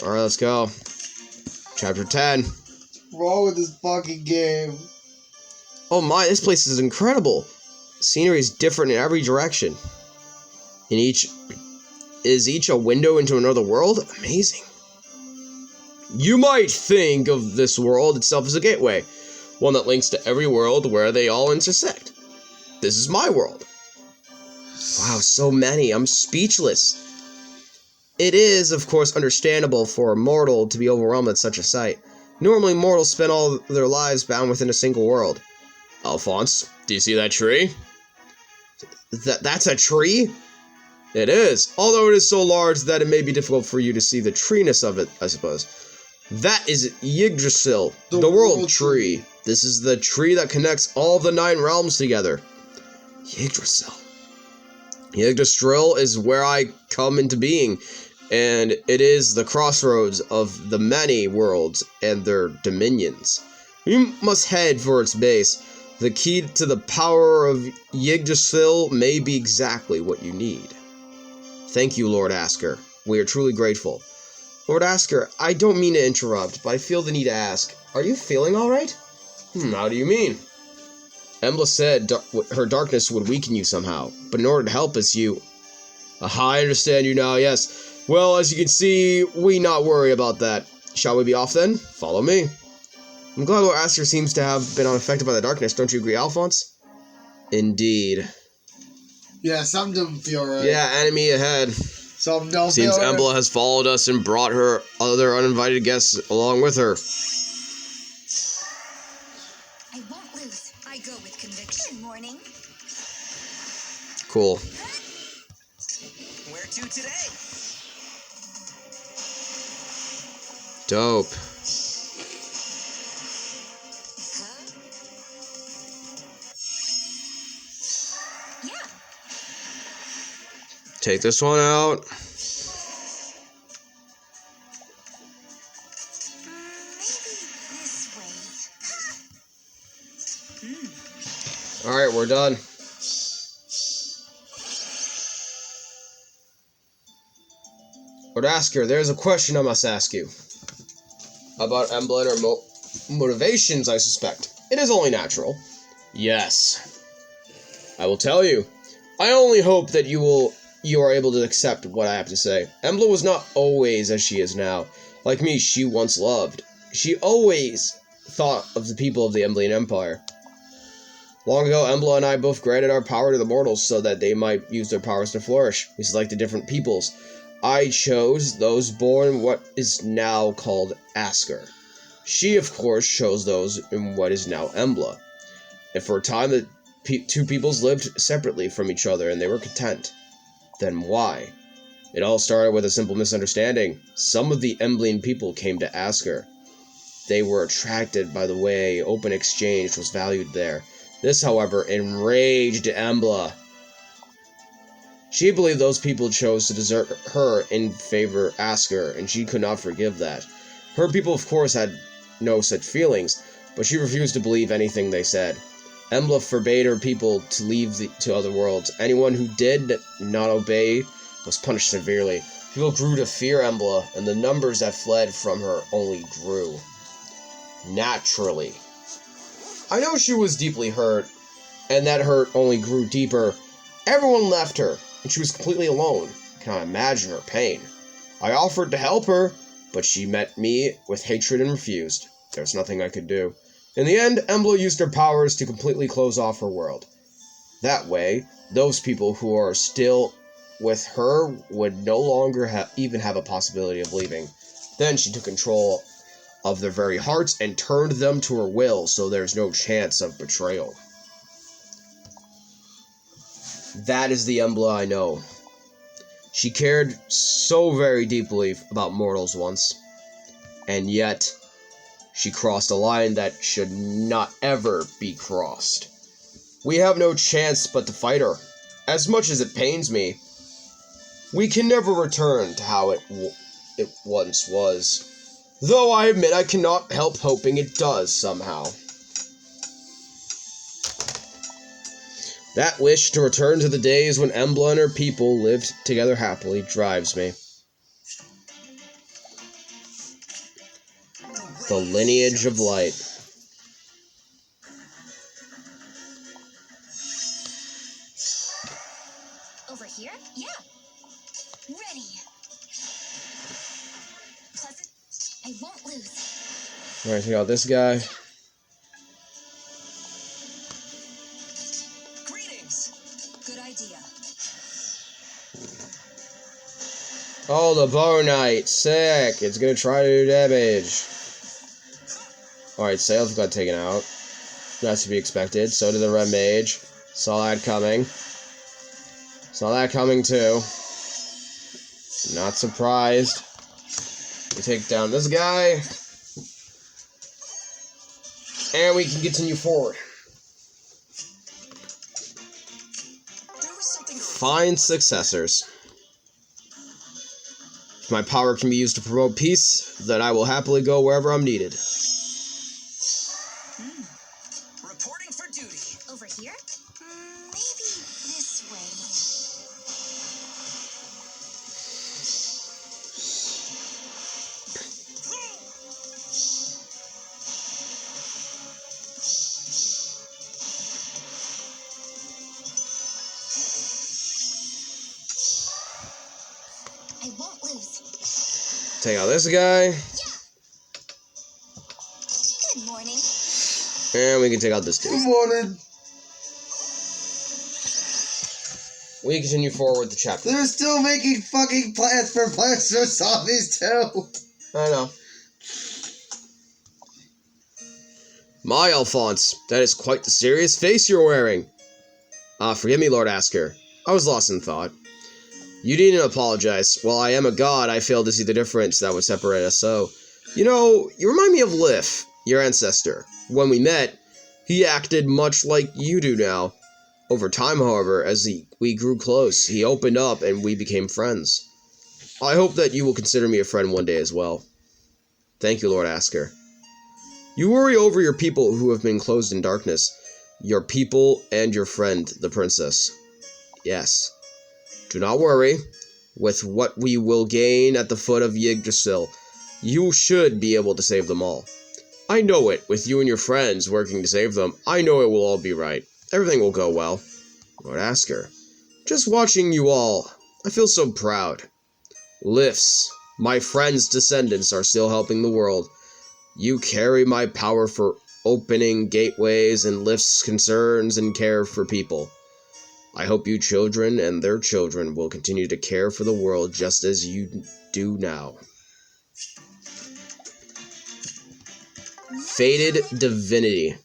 Alright, let's go. Chapter 10. What's wrong with this fucking game? Oh my, this place is incredible. Scenery is different in every direction. Is each a window into another world? Amazing. You might think of this world itself as a gateway, one that links to every world where they all intersect. This is my world. Wow, so many. I'm speechless. It is, of course, understandable for a mortal to be overwhelmed at such a sight. Normally, mortals spend all their lives bound within a single world. Alphonse, do you see that tree? That's a tree? It is, although it is so large that it may be difficult for you to see the treeness of it, I suppose. That is Yggdrasil, the world tree. This is the tree that connects all the 9 realms together. Yggdrasil. Yggdrasil is where I come into being, and it is the crossroads of the many worlds and their dominions. You must head for its base. The key to the power of Yggdrasil may be exactly what you need. Thank you, Lord Asker. We are truly grateful. Lord Asker, I don't mean to interrupt, but I feel the need to ask. Are you feeling alright? How do you mean? Embla said her darkness would weaken you somehow, but in order to help us, you... Aha, I understand you now, yes. Well, as you can see, we not worry about that. Shall we be off then? Follow me. I'm glad Lord Asker seems to have been unaffected by the darkness. Don't you agree, Alphonse? Indeed. Yeah, some don't feel right. Yeah, enemy ahead. Some don't Seems feel Embla right. has followed us and brought her other uninvited guests along with her. I won't lose. I go with conviction. Morning. Cool. Where to today? Dope. Yeah. Take this one out. Maybe this way. Alright, we're done. Lord Asker, there's a question I must ask you. About Emblem or motivations, I suspect. It is only natural. Yes. I will tell you. I only hope that you are able to accept what I have to say. Embla was not always as she is now. Like me, she once loved. She always thought of the people of the Emblean Empire. Long ago, Embla and I both granted our power to the mortals so that they might use their powers to flourish. We selected different peoples. I chose those born what is now called Asker. She, of course, chose those in what is now Embla. And for a time, the two peoples lived separately from each other, and they were content. Then why? It all started with a simple misunderstanding. Some of the Emblean people came to Asker. They were attracted by the way open exchange was valued there. This, however, enraged Embla. She believed those people chose to desert her in favor of Asker, and she could not forgive that. Her people, of course, had no such feelings, but she refused to believe anything they said. Embla forbade her people to leave to other worlds. Anyone who did not obey was punished severely. People grew to fear Embla, and the numbers that fled from her only grew. Naturally. I know she was deeply hurt, and that hurt only grew deeper. Everyone left her, and she was completely alone. I cannot imagine her pain. I offered to help her, but she met me with hatred and refused. There was nothing I could do. In the end, Embla used her powers to completely close off her world. That way, those people who are still with her would no longer even have a possibility of leaving. Then she took control of their very hearts and turned them to her will, so there's no chance of betrayal. That is the Embla I know. She cared so very deeply about mortals once, and yet she crossed a line that should not ever be crossed. We have no chance but to fight her. As much as it pains me, we can never return to how it once was. Though I admit I cannot help hoping it does somehow. That wish to return to the days when Embla and her people lived together happily drives me. The lineage of light. Over here? Yeah. Ready. Pleasant. I won't lose. Alright, check out this guy. Greetings. Good idea. Oh, the Bow Knight. Sick. It's gonna try to do damage. Alright, Sailf got taken out. That's to be expected. So did the Red Mage. Saw that coming. Saw that coming too. Not surprised. We take down this guy. And we can continue forward. Find successors. If my power can be used to promote peace, then I will happily go wherever I'm needed. Reporting for duty. Over here? Maybe this way. I won't lose. Take out this guy. Good morning. And we can take out this dude. Good morning. We continue forward with the chapter. They're still making fucking plans for zombies too. I know. My Alphonse, that is quite the serious face you're wearing. Forgive me, Lord Asker. I was lost in thought. You needn't apologize. While I am a god, I fail to see the difference that would separate us so. You know, you remind me of Lif, your ancestor. When we met, he acted much like you do now. Over time, however, as we grew close, he opened up and we became friends. I hope that you will consider me a friend one day as well. Thank you, Lord Asker. You worry over your people who have been closed in darkness. Your people and your friend, the princess. Yes. Do not worry. With what we will gain at the foot of Yggdrasil, you should be able to save them all. I know it. With you and your friends working to save them, I know it will all be right. Everything will go well. Lord Asker, just watching you all, I feel so proud. Lifts, my friends' descendants are still helping the world. You carry my power for opening gateways and Lifts' concerns and care for people. I hope you children and their children will continue to care for the world just as you do now. Fated Divinity.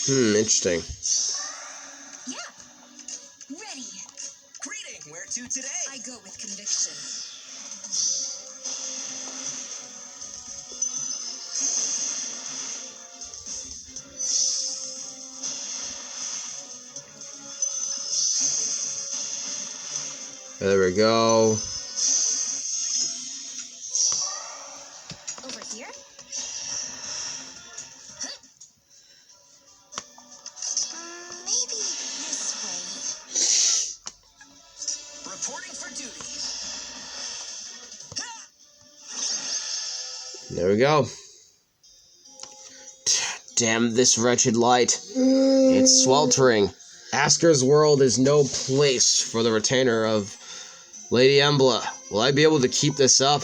Interesting. Yeah. Ready. Greeting, where to today? I go with conviction. There we go. Over here? Maybe this way. Reporting for duty. There we go. Damn this wretched light. It's sweltering. Asker's world is no place for the retainer of Lady Emblem. Will I be able to keep this up?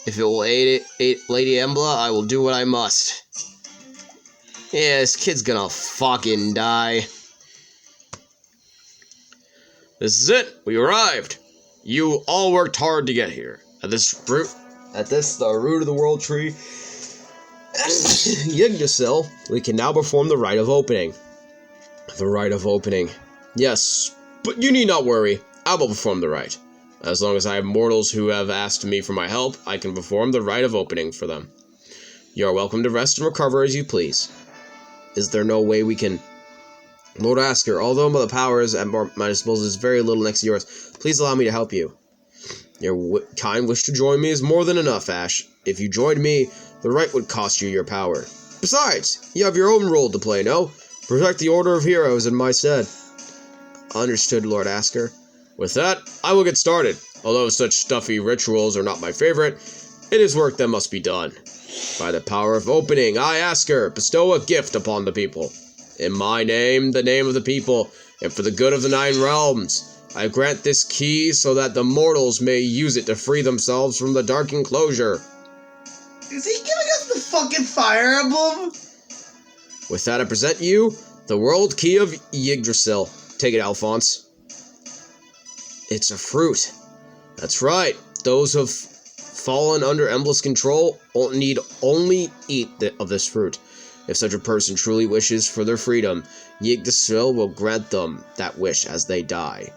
If it will aid Lady Emblem, I will do what I must. Yeah, this kid's gonna fucking die. This is it. We arrived. You all worked hard to get here. The root of the world tree, Yggdrasil, we can now perform the rite of opening. The rite of opening. Yes, but you need not worry. I will perform the rite. As long as I have mortals who have asked me for my help, I can perform the rite of opening for them. You are welcome to rest and recover as you please. Is there no way we can... Lord Asker, although the powers at my disposal is very little next to yours, please allow me to help you. Your kind wish to join me is more than enough, Ash. If you joined me, the rite would cost you your power. Besides, you have your own role to play, no? Protect the Order of Heroes in my stead. Understood, Lord Asker. With that, I will get started. Although such stuffy rituals are not my favorite, it is work that must be done. By the power of opening, I ask her, bestow a gift upon the people. In my name, the name of the people, and for the good of the 9 realms, I grant this key so that the mortals may use it to free themselves from the dark enclosure. Is he giving us the fucking Fire Emblem? With that, I present you the World Key of Yggdrasil. Take it, Alphonse. It's a fruit. That's right. Those who have fallen under Emblem's control need only eat of this fruit. If such a person truly wishes for their freedom, Yggdrasil will grant them that wish as they die.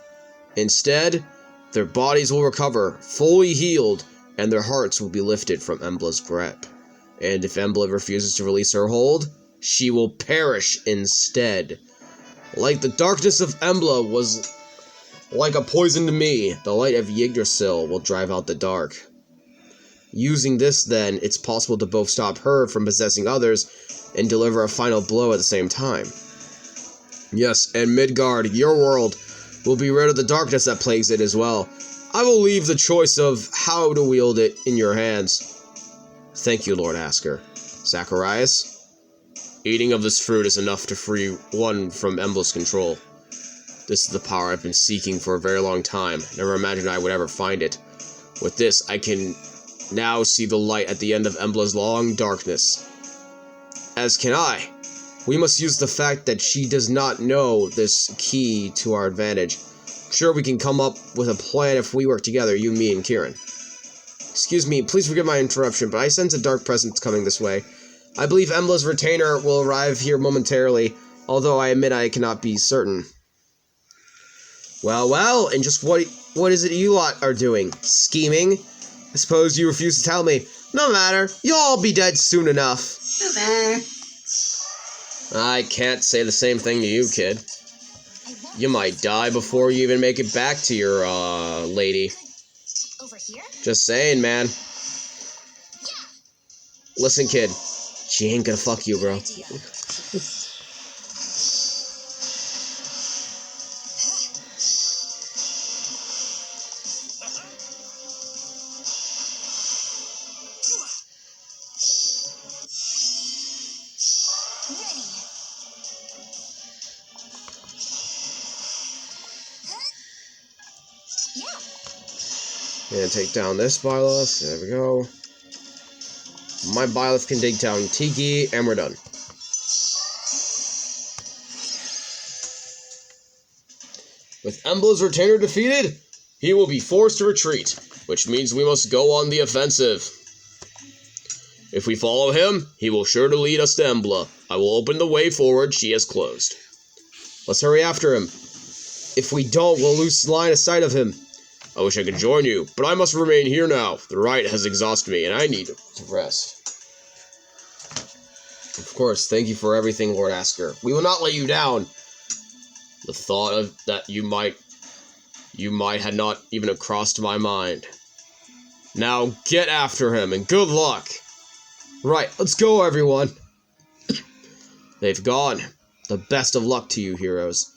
Instead, their bodies will recover, fully healed, and their hearts will be lifted from Emblem's grip. And if Emblem refuses to release her hold, she will perish instead. Like the darkness of Emblem was like a poison to me, the light of Yggdrasil will drive out the dark. Using this, then, it's possible to both stop her from possessing others and deliver a final blow at the same time. Yes, and Midgard, your world, will be rid of the darkness that plagues it as well. I will leave the choice of how to wield it in your hands. Thank you, Lord Asker. Zacharias? Eating of this fruit is enough to free one from Emblem's control. This is the power I've been seeking for a very long time. Never imagined I would ever find it. With this, I can now see the light at the end of Emblem's long darkness. As can I. We must use the fact that she does not know this key to our advantage. I'm sure we can come up with a plan if we work together, you, me, and Kieran. Excuse me, please forgive my interruption, but I sense a dark presence coming this way. I believe Emblem's retainer will arrive here momentarily, although I admit I cannot be certain. Well, and just what is it you lot are doing? Scheming? I suppose you refuse to tell me. No matter, you'll all be dead soon enough. No matter. I can't say the same thing to you, kid. You might die before you even make it back to your, lady. Over here? Just saying, man. Listen, kid. She ain't gonna fuck you, bro. And take down this Byleth. There we go. My Byleth can dig down Tiki, and we're done. With Emblem's retainer defeated, he will be forced to retreat, which means we must go on the offensive. If we follow him, he will sure to lead us to Emblem. I will open the way forward she has closed. Let's hurry after him. If we don't, we'll lose line of sight of him. I wish I could join you, but I must remain here now. The rite has exhausted me, and I need to rest. Of course, thank you for everything, Lord Asker. We will not let you down. The thought of that you might had not even crossed my mind. Now get after him, and good luck. Right, let's go, everyone. They've gone. The best of luck to you, heroes.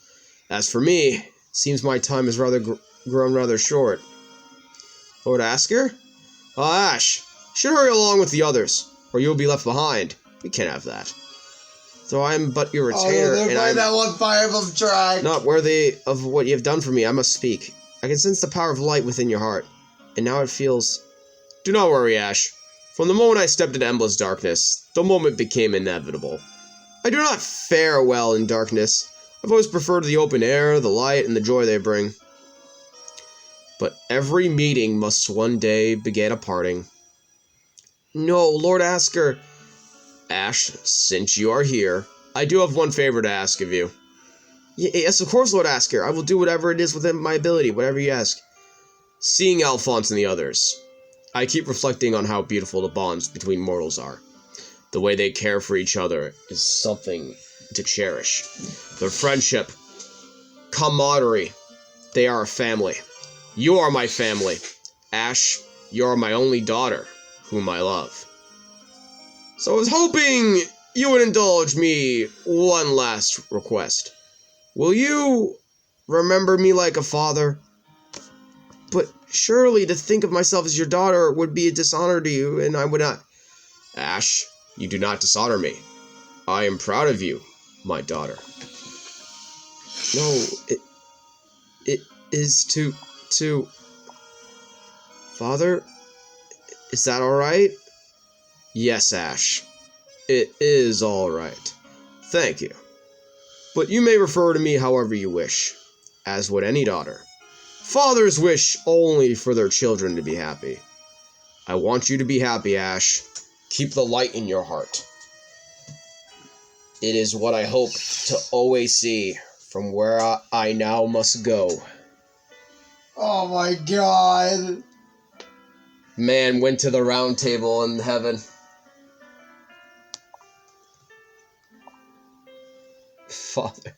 As for me, it seems my time has grown rather short. Lord Asker? Ash, should hurry along with the others, or you'll be left behind. We can't have that. Though I am but your retainer, and I'm that one Fire Emblem track. Not worthy of what you have done for me, I must speak. I can sense the power of light within your heart, and now it feels... Do not worry, Ash. From the moment I stepped into Emblem's darkness, the moment became inevitable. I do not fare well in darkness. I've always preferred the open air, the light, and the joy they bring. But every meeting must one day begin a parting. No, Lord Asker. Ash, since you are here, I do have one favor to ask of you. Yes, of course, Lord Asker. I will do whatever it is within my ability, whatever you ask. Seeing Alphonse and the others, I keep reflecting on how beautiful the bonds between mortals are. The way they care for each other is something to cherish. Their friendship, camaraderie, they are a family. You are my family. Ash, you are my only daughter, whom I love. So I was hoping you would indulge me one last request. Will you remember me like a father? But surely to think of myself as your daughter would be a dishonor to you, and I would not... Ash, you do not dishonor me. I am proud of you, my daughter. No, it is to... Father, is that alright? Yes, Ash. It is alright. Thank you. But you may refer to me however you wish, as would any daughter. Fathers wish only for their children to be happy. I want you to be happy, Ash. Keep the light in your heart. It is what I hope to always see from where I now must go. Oh my god. Man went to the round table in heaven. Father.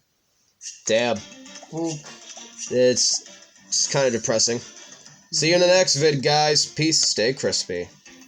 Damn. It's kind of depressing. See you in the next vid, guys. Peace. Stay crispy.